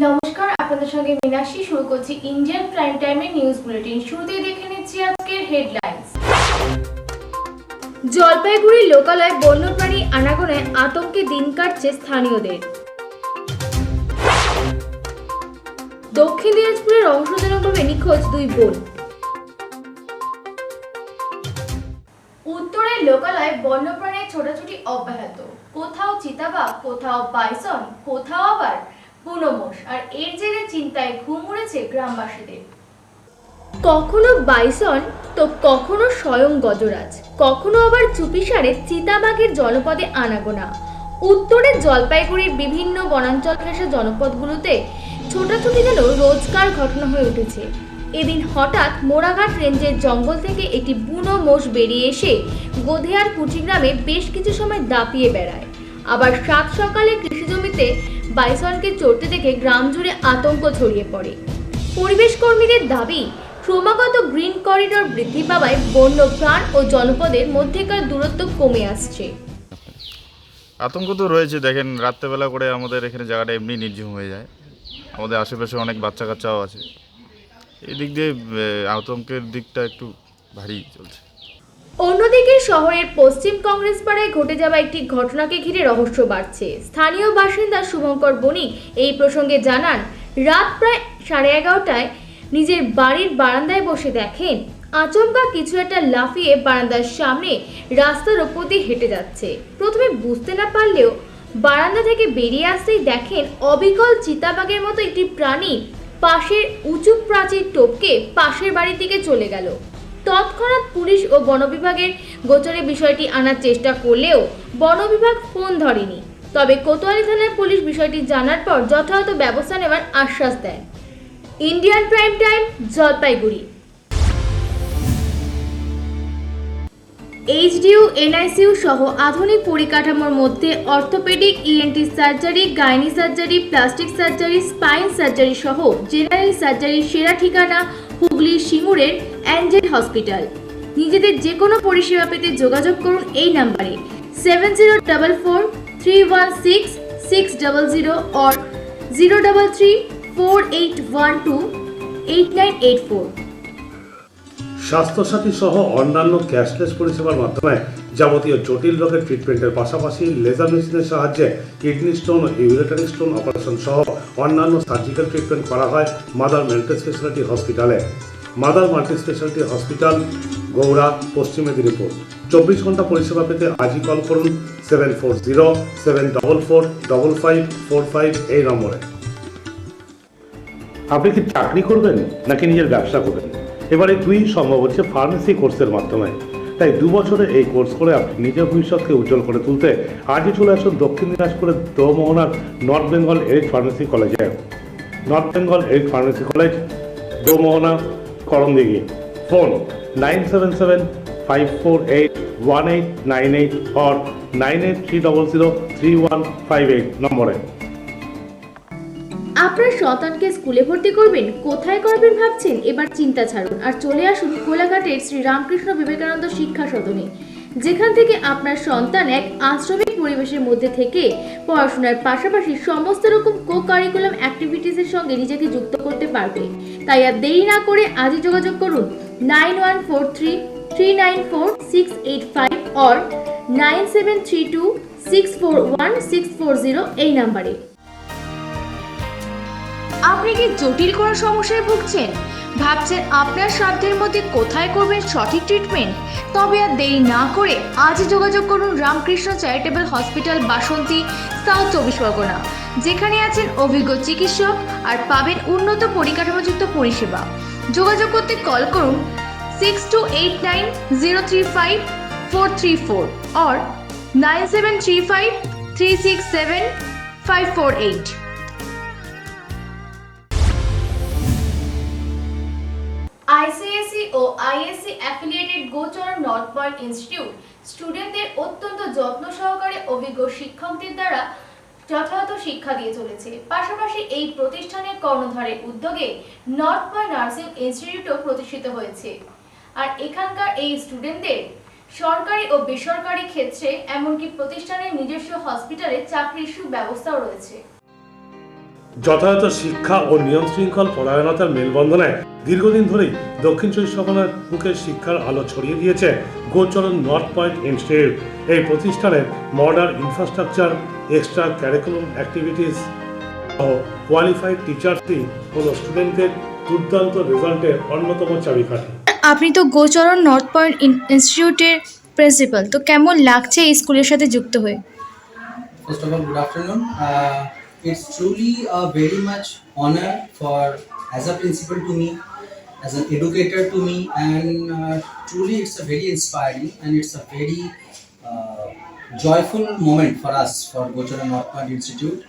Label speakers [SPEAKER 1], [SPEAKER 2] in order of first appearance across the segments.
[SPEAKER 1] নমস্কার, আপনাদের সঙ্গে মিনাশি। শুরু করছি ইন্ডিয়ান প্রাইম টাইমের নিউজ বুলেটিন। শুরুতেই দেখে নিচ্ছি আজকের হেডলাইন্স। জলপাইগুড়ি লোকালয়ে বন্যপ্রাণী আনাগোনায় আতঙ্কে দিন কাটছে স্থানীয়দের। দক্ষিণ দিনাজপুরে রহস্যজনকভাবে নিখোঁজ দুই বোন। উত্তরের লোকালয়ে বন্যপ্রাণীর ছোটাছুটি অব্যাহত। কোথাও চিতাবাঘ, কোথাও বাইসন, কোথাও আবার বুনো মোষ। আর এর জেরে চিন্তায় ঘুম উড়েছে গ্রামবাসীদের। কখনো বাইসন তো কখনো স্বয়ং গজরাজ, কখনো আবার চুপিসারে চিতাবাঘের জনপদে আনাগোনা। উত্তরের জলপাইগুড়ির বিভিন্ন বনাঞ্চল ঘেঁষা জনপদগুলোতে ছোটাছুটি যেন রোজকার ঘটনা হয়ে উঠেছে। এদিন হঠাৎ মোড়াঘাট রেঞ্জের জঙ্গল থেকে একটি বুনো মোষ বেরিয়ে এসে গোধেয়ার কুচি গ্রামে বেশ কিছু সময় দাপিয়ে বেড়ায়। আবার সাত সকালে কৃষি জমিতে বাইসনকে চড়তে দেখে গ্রাম জুড়ে আতঙ্ক ছড়িয়ে পড়ে। পরিবেশ কর্মীদের দাবি, ক্রমাগত গ্রিন করিডোর বৃদ্ধি পাওয়ায় বন্য প্রাণ ও জনপদের মধ্যেকার দূরত্ব কমে আসছে।
[SPEAKER 2] আতঙ্ক তো রয়েছে। দেখেন, রাত্রেবেলা করে আমাদের এখানে জায়গাটা এমনি নির্জীব হয়ে যায়। আমাদের আশেপাশে অনেক বাচ্চা কাচ্চাও আছে। এই দিক দিয়ে আতঙ্কের দিকটা একটু ভারী চলছে।
[SPEAKER 1] অন্যদিকে শহরের পশ্চিম কংগ্রেস পাড়ায় ঘটে যাওয়া একটি ঘটনাকে ঘিরে রহস্য বাড়ছে। স্থানীয় বাসিন্দা শুভঙ্কর বণিক এই প্রসঙ্গে জানান, রাত প্রায় 11:30টায় নিজের বাড়ির বারান্দায় বসে দেখেন আচমকা কিছু একটা লাফিয়ে বারান্দার সামনে রাস্তার ওপর দিয়ে হেঁটে যাচ্ছে। প্রথমে বুঝতে না পারলেও বারান্দা থেকে বেরিয়ে আসতেই দেখেন অবিকল চিতাবাঘের মতো একটি প্রাণী পাশের উঁচু প্রাচীর টপকে পাশের বাড়ির দিকে চলে গেল। তৎক্ষণাৎ পুলিশ ও বন বিভাগের গোচরে বিষয়টি আনার চেষ্টা করলেও বন বিভাগ ফোন ধরেনি। তবে কোতোয়ালি থানার পুলিশ বিষয়টি জানার পর যথাযথ ব্যবস্থা নেওয়ার আশ্বাস দেয়। Indian prime time, Jalpaiguri. HDU, NICU সহ আধুনিক পরিকাঠামোর মধ্যে orthopaedic, ENT surgery, gynae surgery, plastic surgery, spine surgery সহ জেনারেল সার্জারির সেরা ঠিকানা হুগলির সিঙ্গুরের অ্যাঞ্জেল হসপিটাল। নিজেদের যে কোনো পরিষেবা পেতে যোগাযোগ করুন এই নাম্বারে 7044316600 or 03348128984।
[SPEAKER 3] স্বাস্থ্যসাথী সহ অন্যান্য ক্যাশলেস পরিষেবার মাধ্যমে যাবতীয় জটিল রোগের ট্রিটমেন্টের পাশাপাশি লেজার মেশিনের সাহায্যে কিডনি স্টোন ও ইউরেটারি স্টোন অপারেশন সহ অন্যান্য সার্জিক্যাল ট্রিটমেন্ট করা হয় মাদার মাল্টি স্পেশালিটি হসপিটালে। মাদার মাল্টি স্পেশালিটি হসপিটাল, গৌড়া, পশ্চিম মেদিনীপুর। 24 ঘন্টা পরিষেবা পেতে আজই কল করুন 7407445545 এই নম্বরে। আপনি কি চাকরি করবেন নাকি নিজের ব্যবসা করবেন? এবারে দুই সম্ভব হচ্ছে ফার্মেসি কোর্সের মাধ্যমে। তাই 2 বছরের এই কোর্স করে আপনি নিজের ভবিষ্যৎকে উজ্জ্বল করে তুলতে আজই চলে আসুন দক্ষিণ দিনাজপুরের দোমোহনার নর্থ বেঙ্গল এরিক ফার্মেসি কলেজে। North Bengal Eric pharmacy college, Domohana, Karandighi. Phone 9775481898 or 9830033158 নম্বরে।
[SPEAKER 1] আপনার সন্তানকে স্কুলে ভর্তি করবেন, কোথায় করবেন ভাবছেন? এবার চিন্তা ছাড়ুন আর চলে আসুন কোলাঘাটের শ্রী রামকৃষ্ণ বিবেকানন্দ শিক্ষা সদনে, যেখান থেকে আপনার সন্তান এক আশ্রমিক পরিবেশের মধ্যে থেকে পড়াশোনার পাশাপাশি সমস্ত রকম কো কারিকুলাম অ্যাক্টিভিটিসের সঙ্গে নিজেকে যুক্ত করতে পারবে। তাই আর দেরি না করে আজই যোগাযোগ করুন 9143394685 or 9732641640 এই নাম্বারে। আপনি কি জটিল কোনো সমস্যায় ভুগছেন? ভাবছেন আপনার সাধ্যের মধ্যে কোথায় করবেন সঠিক ট্রিটমেন্ট? তবে আর দেরি না করে আজই যোগাযোগ করুন রামকৃষ্ণ চ্যারিটেবল হসপিটাল, বাসন্তী, সাউথ 24 পরগনা, যেখানে আছেন অভিজ্ঞ চিকিৎসক আর পাবেন উন্নত পরিকাঠামোযুক্ত পরিষেবা। যোগাযোগ করতে কল করুন 6289035434 or 9735367548। আইসিএসই ও ISC affiliated Gocharan north point institute স্টুডেন্টদের অত্যন্ত যত্ন সহকারে অভিজ্ঞ শিক্ষকদের দ্বারা যথাযথ শিক্ষা দিয়ে চলেছে। পাশাপাশি এই প্রতিষ্ঠানের কর্ণধারের উদ্যোগে নর্থ পয়েন্ট নার্সিং ইনস্টিটিউটও প্রতিষ্ঠিত হয়েছে। আর এখানকার এই স্টুডেন্টদের সরকারি ও বেসরকারি ক্ষেত্রে এমনকি প্রতিষ্ঠানের নিজস্ব হসপিটালে চাকরির সুব্যবস্থাও রয়েছে।
[SPEAKER 3] যথাযথ শিক্ষা ও নিয়ম শৃঙ্খল পরায়ণতার মেলবন্ধনে দীর্ঘদিন ধরেই দক্ষিণ চব্বিশ পরগনার বুকে শিক্ষার আলো ছড়িয়ে দিয়েছে গোচরণ নর্থ পয়েন্ট ইনস্টিটিউট। এই প্রতিষ্ঠানের modern infrastructure, extra curriculum activities ও কোয়ালিফাইড টিচার্সই হলো স্টুডেন্টদের দুর্দান্ত রেজাল্টের অন্যতম চাবিকাঠি।
[SPEAKER 4] আপনি তো গোচরণ নর্থ পয়েন্ট ইনস্টিটিউটের প্রিন্সিপাল, তো কেমন লাগছে এই স্কুলের সাথে যুক্ত হয়ে?
[SPEAKER 5] First of all, good afternoon. It's truly a very much honor for as a principal to me, as an educator to me, and truly it's a very inspiring and it's a very joyful moment for us, for Gochara North Point Institute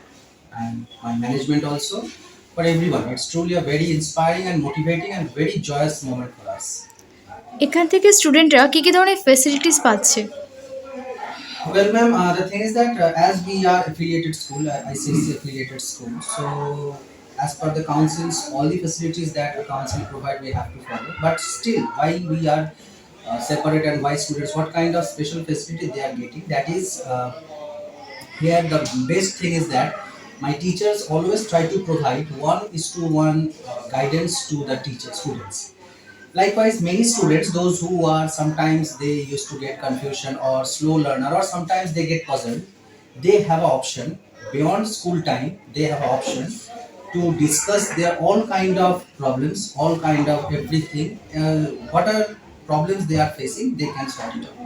[SPEAKER 5] and my management also, for everyone. It's truly a very inspiring and motivating and very joyous moment for us.
[SPEAKER 4] এখান থেকে স্টুডেন্টরা কী ধরনের facilities পাচ্ছে?
[SPEAKER 5] Well, ma'am, the thing is that as we are affiliated school, ICSC affiliated school, so as per the councils, all the facilities that a council provide, we have to follow. But still, why we are separate and why students, what kind of special facility they are getting? That is, here the best thing is that my teachers always try to provide 1:1 guidance to the students. Likewise, many students, those who are sometimes they used to get confusion or slow learner or sometimes they get puzzled, they have an option beyond school time. They have an option to discuss their all kind of problems, all kind of everything. What are problems they are facing, they can sort it out.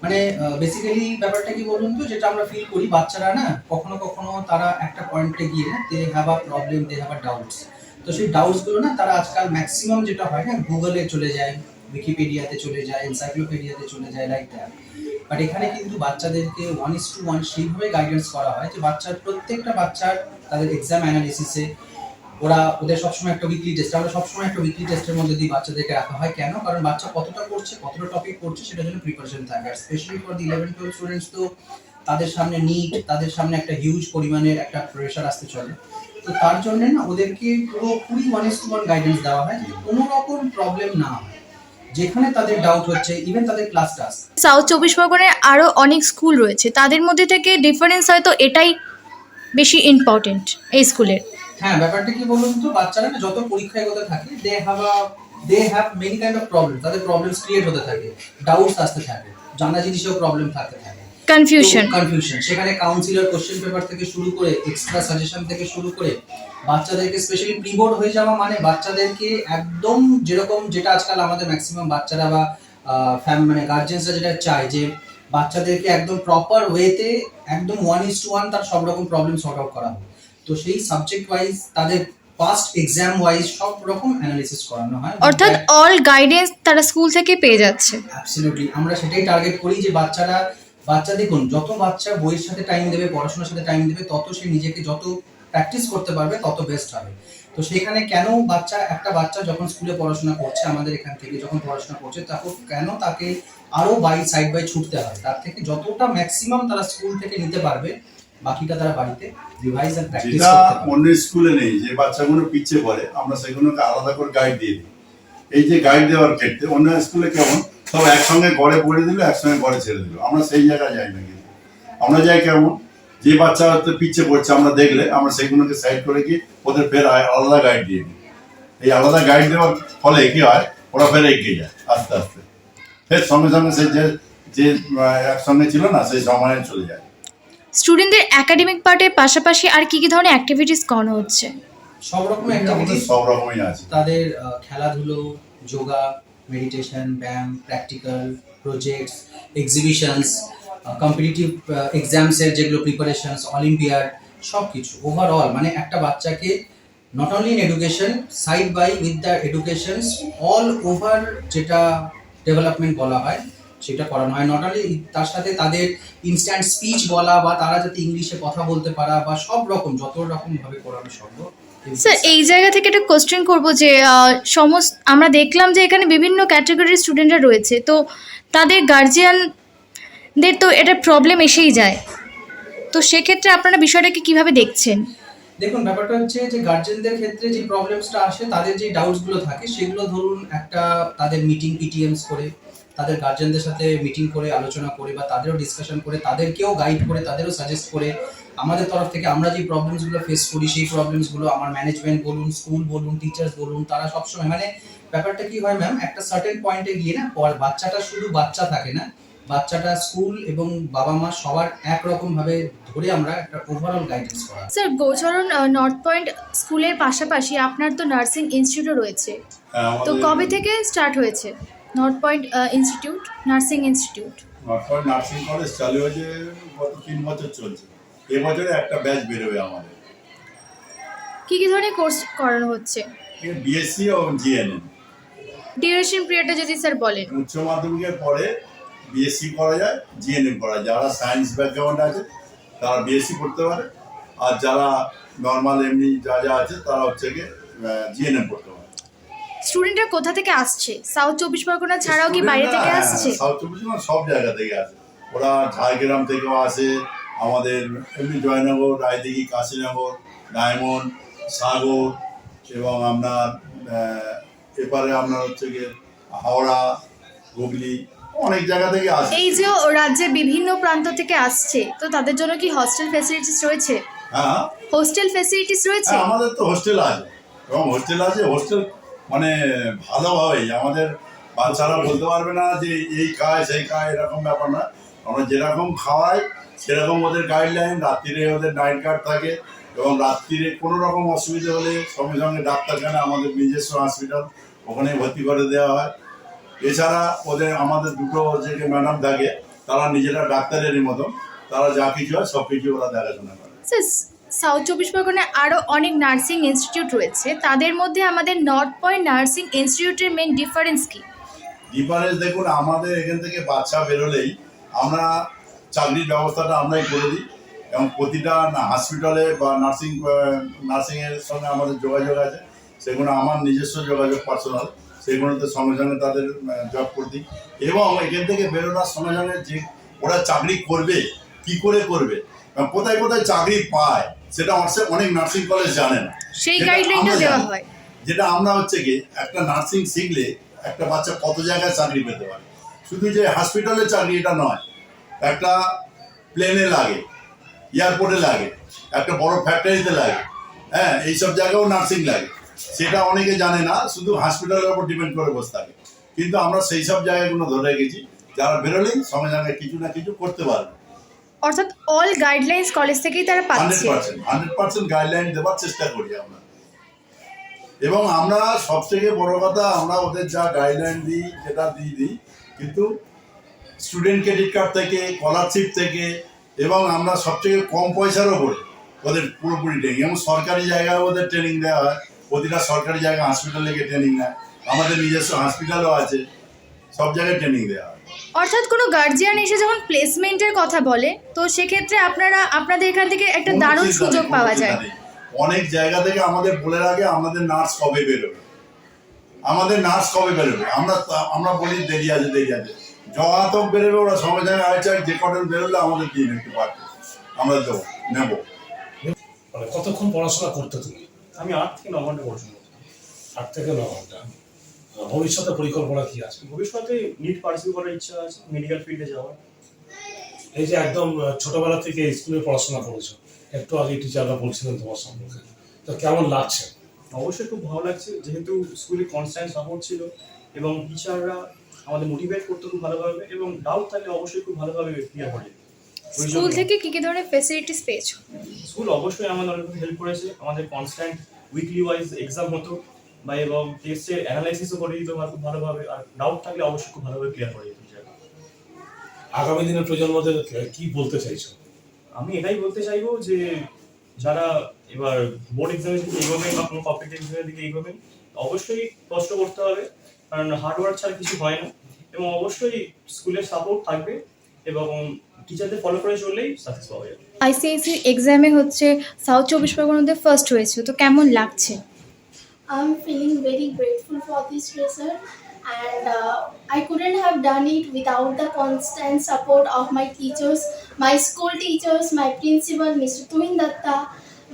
[SPEAKER 5] মানে basically ব্যাপারটা কি বলুন তো, যেটা আমরা feel করি বাচ্চারা না কখনো কখনো তারা একটা পয়েন্টে গিয়ে না they have a problem, they have a doubts. তো সেই ডাউটসগুলো না তারা আজকাল ম্যাক্সিমাম যেটা হয় না গুগলে চলে যায়, উইকিপিডিয়াতে চলে যায়, এনসাইক্লোপিডিয়াতে চলে যায়, লাইক দ্যাট। বাট এখানে কিন্তু বাচ্চাদেরকে 1:1 সেইভাবে গাইডেন্স করা হয় যে প্রত্যেকটা বাচ্চার তাদের এক্সাম অ্যানালিসিসে ওদের সবসময় একটা উইকলি টেস্ট, আমরা সবসময় একটা উইকলি টেস্টের মধ্যে দিয়ে বাচ্চাদেরকে রাখা হয়। কেন? কারণ বাচ্চা কতটা করছে, কতটা টপিক করছে সেটার জন্য প্রিপারেশন থাকে। আর স্পেশালি ফর দি 11-12 স্টুডেন্টস, তো তাদের সামনে নিট, তাদের সামনে একটা হিউজ পরিমাণের একটা প্রেশার আসতে চলে। তো তার জন্য না ওদেরকে পুরোপুরি 1:1 গাইডেন্স দেওয়া হয় যে কোনো রকম প্রবলেম না হয়, যেখানে তাদের ডাউট হচ্ছে ইভেন তাদের ক্লাস টাস্ক।
[SPEAKER 4] সাউথ চব্বিশ পরগনায় আরও অনেক স্কুল রয়েছে, তাদের মধ্যে থেকে ডিফারেন্স হয়তো এটাই বেশি ইম্পর্টেন্ট এই স্কুলের।
[SPEAKER 5] হ্যাঁ, ব্যাপারটা কি বলুন তো, বাচ্চারা না যত পরীক্ষায় হতে থাকে they have many kind of problem, তাদের প্রবলেমস ক্রিয়েট হতে থাকে, ডাউটস আসতে থাকে, জানা জিনিসেও প্রবলেম থাকতে থাকে, কনফিউশন। সেখানে কাউন্সিলর কোশ্চেন পেপার থেকে শুরু করে এক্সট্রা সাজেশন থেকে শুরু করে বাচ্চাদেরকে স্পেশালি প্রিবোর্ড হয়ে যাওয়া মানে বাচ্চাদেরকে একদম যেরকম যেটা আজকাল আমাদের ম্যাক্সিমাম বাচ্চারা বা মানে গার্জেন্সরা যেটা চায় যে বাচ্চাদেরকে একদম প্রপার ওয়েতে একদম 1:1 তার সব রকম প্রবলেম সর্ট আউট করা হয়। তো সেই সাবজেক্ট ওয়াইজ তাদের ফার্স্ট এক্সাম ওয়াইজ সব রকম অ্যানালিসিস করানো হয়,
[SPEAKER 4] অর্থাৎ অল গাইডেন্স তারা স্কুল থেকে পেয়ে যাচ্ছে।
[SPEAKER 5] অ্যাবসলিউটলি, আমরা সেটাই টার্গেট করি যে বাচ্চা দেখুন, যত বাচ্চা বইয়ের সাথে টাইম দেবে, পড়াশোনার সাথে টাইম দেবে, তত সে নিজেকে যত প্র্যাকটিস করতে পারবে তত বেস্ট হবে। তো সেখানে কেন একটা বাচ্চা যখন স্কুলে পড়াশোনা করছে, আমাদের এখান থেকে যখন পড়াশোনা করছে, তখন কেন তাকে আরো সাইড বাই ছুটতে হয়? তার থেকে যতটা ম্যাক্সিমাম তারা স্কুল থেকে নিতে পারবে, বাকিটা তারা বাড়িতে রিভাইজ আর প্র্যাকটিস করতে পারবে।
[SPEAKER 6] অন্য স্কুলে নেই, যে বাচ্চাগুলো পিছিয়ে পড়ে আমরা সেগুলোকে আলাদা করে গাইড দিয়ে দিই। এই যে গাইড দেওয়ার ক্ষেত্রে অন্য স্কুলে কেমন সব একসঙ্গে গড়ে পড়ে দিল, একসঙ্গে গড়ে ছেড়ে দিল, আমরা সেই জায়গায় যাই না। কিন্তু আমরা যাই কেমন, যে বাচ্চা হয়তো পিছিয়ে পড়ছে আমরা দেখলে আমরা সেগুলোকে সাইড করে গিয়ে ওদের ফের আলাদা গাইড দিয়ে দিই। এই আলাদা গাইড দেওয়ার ফলে কি হয়, ওরা ফের এগিয়ে যায় আস্তে আস্তে, ফের সঙ্গে সঙ্গে সে যে একসঙ্গে ছিল না সেই সময়ে চলে যায়।
[SPEAKER 4] স্টুডেন্টদের একাডেমিক পার্টের পাশাপাশি আর কি ধরনের অ্যাক্টিভিটিস করানো হচ্ছে?
[SPEAKER 5] সব রকম অ্যাক্টিভিটিস,
[SPEAKER 6] সব রকমই আছে।
[SPEAKER 5] তাদের খেলাধুলো, যোগা, মেডিটেশন, ব্যায়াম, প্র্যাকটিক্যাল প্রজেক্টস, এক্সিবিশনস, কম্পিটিটিভ এক্সামসের যেগুলো প্রিপারেশনস, অলিম্পিয়াড, সব কিছু ওভারঅল মানে একটা বাচ্চাকে not only in education, side by with the educations all over যেটা ডেভেলপমেন্ট বলা হয় সেটা করানো হয়। নট অনলি তার সাথে তাদের ইনস্ট্যান্ট স্পিচ বলা বা তারা যাতে ইংলিশে কথা বলতে পারা বা সব রকম যত রকম ভাবে করানো সম্ভব।
[SPEAKER 4] স্যার, এই জায়গা থেকে একটা কোশ্চেন করবো যে আমরা দেখলাম যে এখানে বিভিন্ন ক্যাটাগরির স্টুডেন্টরা রয়েছে, তো তাদের গার্জিয়ানদের তো এটা প্রবলেম এসেই যায়, তো সেক্ষেত্রে আপনারা বিষয়টাকে কিভাবে দেখছেন?
[SPEAKER 5] দেখুন, ব্যাপারটা হচ্ছে যে গার্জেনদের ক্ষেত্রে যে প্রবলেমসটা আসে, তাদের যে ডাউটসগুলো থাকে সেগুলো ধরুন একটা তাদের মিটিং পিটিএমস করে, তাদের গার্জেনদের সাথে মিটিং করে আলোচনা করে বা তাদেরও ডিসকাশন করে, তাদেরকেও গাইড করে, তাদেরও সাজেস্ট করে আমাদের তরফ থেকে আমরা যে প্রবলেমসগুলো ফেস করি সেই প্রবলেমসগুলো আমার ম্যানেজমেন্ট বলুন, স্কুল বলুন, টিচার্স বলুন, তারা সবসময় মানে ব্যাপারটা কি হয় ম্যাম, একটা সার্টেন পয়েন্টে গিয়ে না বাচ্চাটা শুধু বাচ্চা থাকে না, বাচ্চাটা স্কুল এবং বাবা মা সবার একরকম ভাবে ধরে আমরা একটা ওভারঅল গাইডেন্স করা।
[SPEAKER 4] স্যার, গোচরণ নর্থ পয়েন্ট স্কুলের পাশাপাশি আপনার তো নার্সিং ইনস্টিটিউটও রয়েছে,
[SPEAKER 6] হ্যাঁ,
[SPEAKER 4] তো
[SPEAKER 6] আমাদের
[SPEAKER 4] কবে থেকে স্টার্ট হয়েছে north point institute, nursing institute?
[SPEAKER 6] North point nursing college চালু হয়েছে গত 3 বছর চলছে। এবছরে একটা ব্যাচ বেরোবে আমাদের।
[SPEAKER 4] কী কী ধরনের কোর্স করানো হচ্ছে?
[SPEAKER 6] বিএসসি ও জিএনএম।
[SPEAKER 4] ডিউরেশন পিরিয়ডটা যদি স্যার বলেন।
[SPEAKER 6] উচ্চ মাধ্যমিকের পরে বিএসসি করা যায়, জিএনএম করা যায়। যারা সায়েন্স ব্যাকগ্রাউন্ড আছে তারা বিএসসি করতে পারে, আর যারা নর্মাল এমনি যা যা আছে তারা হচ্ছে গিয়ে জিএনএম করতে পারে।
[SPEAKER 4] স্টুডেন্টরা কোথা থেকে আসছে? সাউথ চব্বিশ পরগনা ছাড়াও কি বাইরে থেকে আসছে?
[SPEAKER 6] সাউথ চব্বিশ পরগনা সব জায়গা থেকে আসে। ওরা ঝাড়গ্রাম থেকেও আসে, আমাদের এমনি জয়নগর, রায়দিঘি, কাশীনগর, ডায়মন্ড, সাগর, এবং আপনার এপারে আপনার হচ্ছে গিয়ে হাওড়া, হুগলি, অনেক জায়গা থেকে আসে।
[SPEAKER 4] এই যে রাজ্যের বিভিন্ন প্রান্ত থেকে আসছে, তো তাদের জন্য কি হস্টেল ফ্যাসিলিটিস রয়েছে?
[SPEAKER 6] হ্যাঁ,
[SPEAKER 4] হোস্টেল ফ্যাসিলিটিস রয়েছে?
[SPEAKER 6] হ্যাঁ, আমাদের তো হোস্টেল আছে, এবং হোস্টেল আছে। হোস্টেল মানে ভালোভাবেই আমাদের বাচ্চারা বলতে পারবে না যে এই খায় সেই খায়, এরকম ব্যাপার না। আমরা যেরকম খাওয়াই সেরকম ওদের গাইডলাইন। রাত্রিরে ওদের নাইট গার্ড থাকে, এবং রাত্রিরে কোনো রকম অসুবিধা হলে সঙ্গে সঙ্গে ডাক্তারখানা, আমাদের নিজস্ব হসপিটাল, ওখানে ভর্তি করে দেওয়া হয়। এছাড়া আমাদের দুটো যে ম্যাডাম থাকে, তারা নিজেরা ডাক্তারেরই মতন, তারা যা কিছু হয় সব কিছু ওরা দেখাশোনা করে।
[SPEAKER 4] স্যার, সাউথ চব্বিশ পরগনায় আরও অনেক নার্সিং ইনস্টিটিউট রয়েছে, তাদের মধ্যে আমাদের নর্থ পয়েন্ট নার্সিং ইনস্টিটিউটের মেন ডিফারেন্স কি?
[SPEAKER 6] ডিফারেন্স দেখুন, আমাদের এখান থেকে বাচ্চা বেরোলেই আমরা চাকরির ব্যবস্থাটা আমরাই করে দিই, এবং প্রতিটা হসপিটালে বা নার্সিংয়ের সঙ্গে আমাদের যোগাযোগ আছে। সেগুলো আমার নিজস্ব যোগাযোগ পার্সোনাল, সেগুলোতে সঙ্গে সঙ্গে তাদের জব করে দিই। এবং এখান থেকে বেরোনোর সঙ্গে সঙ্গে যে ওরা চাকরি করবে, কি করে করবে, কোথায় কোথায় চাকরি পায়, সেটা অনেক নার্সিং কলেজ জানে না।
[SPEAKER 4] সেই
[SPEAKER 6] যেটা
[SPEAKER 4] গাইডলাইনটা
[SPEAKER 6] আমরা
[SPEAKER 4] দেওয়া
[SPEAKER 6] জানি।
[SPEAKER 4] হয়।
[SPEAKER 6] যেটা আমরা হচ্ছে কি, একটা নার্সিং শিখলে একটা বাচ্চা কত জায়গায় চাকরি পেতে পারে। শুধু যে হসপিটালে চাকরি এটা নয়, একটা প্লেনে লাগে, এয়ারপোর্টে লাগে, একটা বড় ফ্যাক্টরিতে লাগে, হ্যাঁ, এইসব জায়গায়ও নার্সিং লাগে। সেটা অনেকে জানে না, শুধু হসপিটালের উপর ডিপেন্ড করে বসে থাকে। কিন্তু আমরা সেই সব জায়গাগুলো ধরে রেখেছি, যারা বেরোলেই সঙ্গে সঙ্গে কিছু না কিছু করতে পারবে।
[SPEAKER 4] অর্থাৎ অল গাইডলাইন্স কলেজ থেকেই তারা পাচ্ছে।
[SPEAKER 6] 100% গাইডলাইন দেওয়ার চেষ্টা করি আমরা। এবং আমরা সবথেকে বড় কথা, আমরা ওদের যা গাইডলাইন দিই সেটা দিই, কিন্তু স্টুডেন্ট ক্রেডিট কার্ড থেকে, স্কলারশিপ থেকে, এবং আমরা সবথেকে কম পয়সার ওপরে ওদের পুরোপুরি ট্রেনিং। এবং সরকারি জায়গায় ওদের ট্রেনিং দেওয়া হয়, প্রতিটা সরকারি জায়গায় হসপিটালে গিয়ে ট্রেনিং নেয়, আমাদের নিজস্ব হসপিটালও আছে, সব জায়গায় ট্রেনিং দেওয়া হয়।
[SPEAKER 4] অর্থাৎ কোনো গার্জিয়ান এসে যখন প্লেসমেন্টের কথা বলে, তো সেক্ষেত্রে আপনাদের এখান থেকে একটা
[SPEAKER 6] কোনো
[SPEAKER 4] দারুণ
[SPEAKER 6] চিন্তা
[SPEAKER 4] সুযোগ
[SPEAKER 6] নেই,
[SPEAKER 4] পাওয়া
[SPEAKER 6] কোনো
[SPEAKER 4] যায়।
[SPEAKER 6] চিন্তা নেই। অনেক জায়গা থেকে আমাদের বলে রাখে আমাদের নার্স কবে বেরোবে, আমরা বলি দেরি আছে। যত বেরোবে ওরা সঙ্গে সঙ্গে আছে, যে কটন বেরোলে আমাদের দিন একটু পারবে, আমরা দেবো, নেবো।
[SPEAKER 7] মানে কতক্ষণ পড়াশোনা করতে তুমি?
[SPEAKER 8] আমি 8 থেকে 9 ঘন্টা পড়াশোনা করছি।
[SPEAKER 7] 8 থেকে 9 ঘন্টা। ভবিষ্যতে পরিকল্পনা কি আছে?
[SPEAKER 8] ভবিষ্যতে নিট পার্সিউ করার ইচ্ছা আছে, মেডিকেল ফিল্ডে যাওয়ার।
[SPEAKER 7] এই যে একদম ছোটবেলা থেকে স্কুলে পড়াশোনা করেছো, একটু আগে টিচাররা বলছিলেন তোমার সম্পর্কে, তো কেমন লাগছে?
[SPEAKER 8] অবশ্যই খুব ভালো লাগছে, যেহেতু স্কুলে কনস্ট্যান্ট সাপোর্ট ছিল, এবং টিচাররা আমাদের মোটিভেট করতে খুব ভালোভাবে, এবং ডাউট থাকলে অবশ্যই খুব ভালোভাবে ক্লিয়ার করে।
[SPEAKER 4] স্কুল থেকে কি কি ধরনের ফ্যাসিলিটিস পেয়েছো?
[SPEAKER 8] স্কুল অবশ্যই আমাদের অনেক হেল্প করেছে। আমাদের কনস্ট্যান্ট উইকলি ওয়াইজ এক্সাম হতো, বা এবং টেস্টের অ্যানালাইসিসও করে দিত খুব ভালোভাবে, আর ডাউট থাকলে অবশ্যই খুব ভালোভাবে ক্লিয়ার করে দিত।
[SPEAKER 7] আগামী দিনের প্রজন্মদের কি বলতে চাইছো?
[SPEAKER 8] আমি এটাই বলতে চাইবো যে যারা এবার বোর্ড এক্সামের দিকে এগোবেন বা কোনো কম্পিটিটিভ এক্সামের দিকে এগোবেন, অবশ্যই কষ্ট করতে হবে, কারণ হার্ডওয়ার্ক ছাড়া কিছু হয় না। এবং অবশ্যই স্কুলের সাপোর্ট থাকবে, এবং টিচারদের ফলো করে চললেই সাকসেস পাওয়া যাবে।
[SPEAKER 4] আইসিআইসি এক্সামে হচ্ছে সাউথ চব্বিশ পরগনাতে ফার্স্ট হয়েছে, তো কেমন লাগছে?
[SPEAKER 9] I'm feeling very grateful for this result, and I couldn't have done it without the constant support of my teachers, my school teachers, my principal, Mr. Tumin Datta,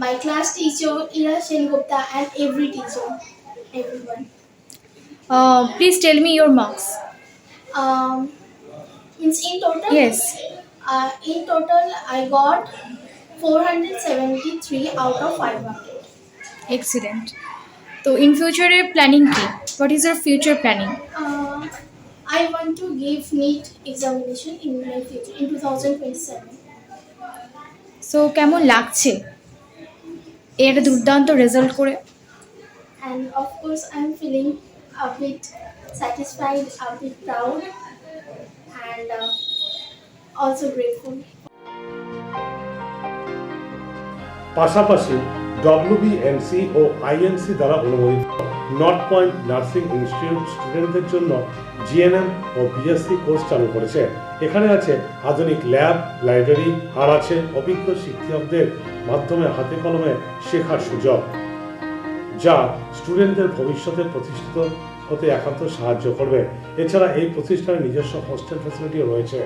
[SPEAKER 9] my class teacher, Ira Sengupta, and everyone.
[SPEAKER 4] Please tell me your marks.
[SPEAKER 9] Means in total?
[SPEAKER 4] Yes.
[SPEAKER 9] In total, I got 473 out of 500.
[SPEAKER 4] Excellent. তো in ফিউচারে planning কি? What is your future planning?
[SPEAKER 9] I want to give NEET examination in my future in 2027.
[SPEAKER 4] So কেমন লাগছে এই একটা দুর্দান্ত result করে?
[SPEAKER 9] And of course, I'm feeling a bit satisfied, a bit proud, and also grateful.
[SPEAKER 3] পাশাপাশি WBNC ও INC দ্বারা অনুমোদিত north point nursing institute স্টুডেন্টদের জন্য GNM ও BSc কোর্স চালু করেছে। এখানে আছে আধুনিক ল্যাব, লাইব্রেরি, আর আছে অভিজ্ঞ শিক্ষকদের মাধ্যমে হাতে কলমে শেখার সুযোগ, যা স্টুডেন্টদের ভবিষ্যতে প্রতিষ্ঠিত হতে একান্ত সাহায্য করবে। এছাড়া এই প্রতিষ্ঠানের নিজস্ব হোস্টেল ফ্যাসিলিটিও রয়েছে।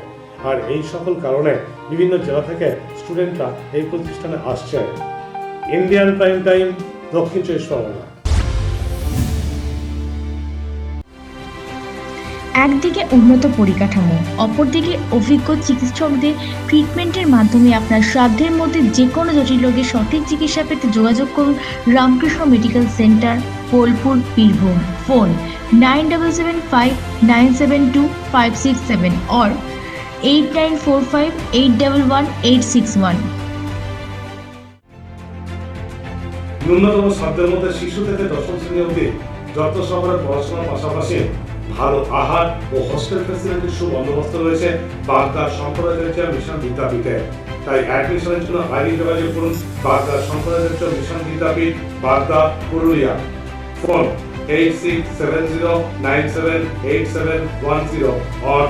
[SPEAKER 3] আর এই সকল কারণে বিভিন্ন জেলা থেকে স্টুডেন্টরা এই প্রতিষ্ঠানে আসছে। ইন্ডিয়ান প্রাইম টাইম, দক্ষিণ 24 পরগনা।
[SPEAKER 4] একদিকে উন্নত পরিকাঠামো, অপরদিকে অভিজ্ঞ চিকিৎসকদের ট্রিটমেন্টের মাধ্যমে আপনার সাধ্যের মধ্যে যে কোনো জটিল রোগের সঠিক চিকিৎসা পেতে যোগাযোগ করুন Ramakrishna medical centre, Bolpur, Birbhum. Phone 9775972567 or 8945811861।
[SPEAKER 3] ন্যূনতম সাধ্যের মধ্যে শিশু থেকে দশম শ্রেণী অবধি যত সহকারে পড়াশোনার পাশাপাশি ভালো আহার ও হোস্টেল ফ্যাসিলিটির সুবন্দোবস্ত রয়েছে বাগদার শঙ্করাচার্য মিশন বিদ্যাপীঠে। তাই অ্যাডমিশনের জন্য আজই যোগাযোগ করুন বাগদার শঙ্করাচার্য মিশন বিদ্যাপীঠ, বাগদা, পুরুলিয়া। ফোন 8670978710 or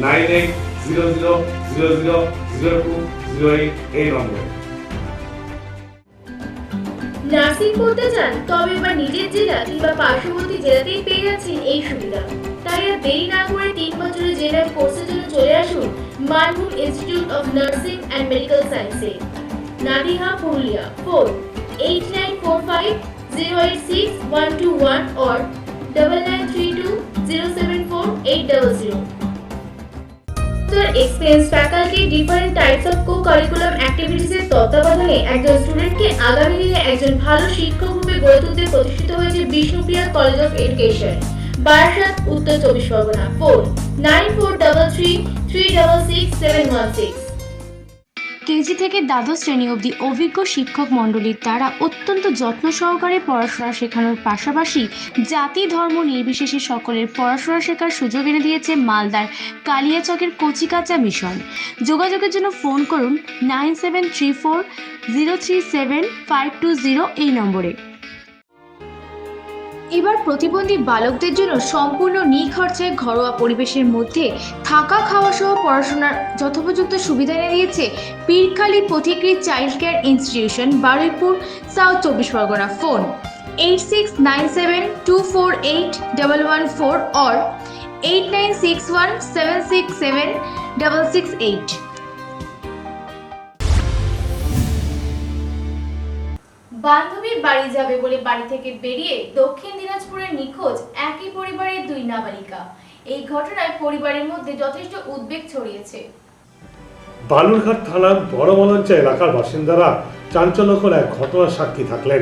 [SPEAKER 3] 9800000208 এই নম্বরে।
[SPEAKER 1] নার্সিং করতে চান? তবে এবার নিজের জেলা কিংবা পার্শ্ববর্তী জেলাতেই পেয়ে যাচ্ছেন এই সুবিধা। তাই আর দেরি না করে 3 বছরের জেনারেল কোর্সের জন্য চলে আসুন Manbhum institute of nursing and medical সায়েন্সে, Nadiha, Purulia. Phone 8945086121 or 9932074800। Experience faculty different types of co-curriculum অ্যাক্টিভিটিসের তত্ত্বাবধানে একজন স্টুডেন্টকে আগামী দিনে একজন ভালো শিক্ষক রূপে গড়ে তুলতে প্রতিষ্ঠিত হয়েছে Bishnupriya college of education, Barasat, Uttar 24 Parganas. Phone 9433366716।
[SPEAKER 4] KG থেকে দ্বাদশ শ্রেণী অবধি অভিজ্ঞ শিক্ষক মণ্ডলীর দ্বারা অত্যন্ত যত্ন সহকারে পড়াশোনা শেখানোর পাশাপাশি জাতি ধর্ম নির্বিশেষে সকলের পড়াশোনা শেখার সুযোগ এনে দিয়েছে মালদার কালিয়াচকের কচিকাঁচা মিশন। যোগাযোগের জন্য ফোন করুন 9734037520 এই নম্বরে। এবার প্রতিবন্ধী বালকদের জন্য সম্পূর্ণ নিখরচায় ঘরোয়া পরিবেশের মধ্যে থাকা, খাওয়া সহ পড়াশোনার যথোপযুক্ত সুবিধা এনে দিয়েছে Pirkhali Pathikrit child care institution, Baruipur, south 24 Parganas. Phone 8697248114 or 8961767668।
[SPEAKER 1] বান্ধবীর বাড়ি যাবে বলে বাড়ি থেকে বেরিয়ে দক্ষিণ দিনাজপুরে নিখোঁজ একই পরিবারের 2 নাবালিকা। এই ঘটনায় পরিবারের মধ্যে যথেষ্ট উদ্বেগ ছড়িয়েছে।
[SPEAKER 3] বালুরঘাট থানার বড়মলঞ্চা এলাকার বাসিন্দারা চাঞ্চল্যকর এক ঘটনার সাক্ষী থাকলেন।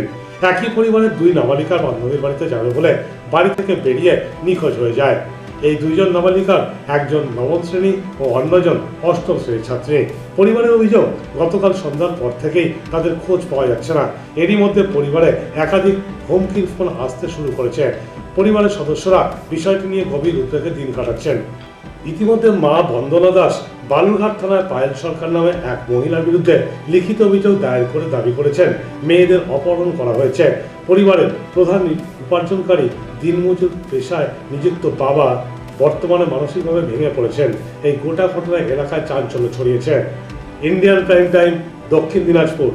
[SPEAKER 3] একই পরিবারের 2 নাবালিকার বান্ধবীর বাড়িতে যাবে বলে বাড়ি থেকে বেরিয়ে নিখোঁজ হয়ে যায়। এই 2 জন নাবালিকার একজন 9ম শ্রেণী ও অন্যজন 8ম শ্রেণীর ছাত্রী। পরিবারের অভিযোগ, গতকাল সন্ধ্যার পর থেকেই তাদের খোঁজ পাওয়া যাচ্ছে না। এরই মধ্যে পরিবারে একাধিক হুমকির ফোন আসতে শুরু করেছে। পরিবারের সদস্যরা বিষয়টি নিয়ে গভীর উদ্বেগে দিন কাটাচ্ছেন। ইতিমধ্যে মা বন্দনা দাস বালুরঘাট থানায় পায়েল সরকার নামে এক মহিলার বিরুদ্ধে লিখিত অভিযোগ দায়ের করে দাবি করেছেন মেয়েদের অপহরণ করা হয়েছে। পরিবারের প্রধান উপার্জনকারী দিনমজুর পেশায় নিযুক্ত বাবা বর্তমানে মানসিকভাবে ভেঙে পড়েছেন। এই গোটা ঘটনায় এলাকায় চাঞ্চল্য ছড়িয়েছে। ইন্ডিয়ান প্রাইম টাইম, দক্ষিণ দিনাজপুর।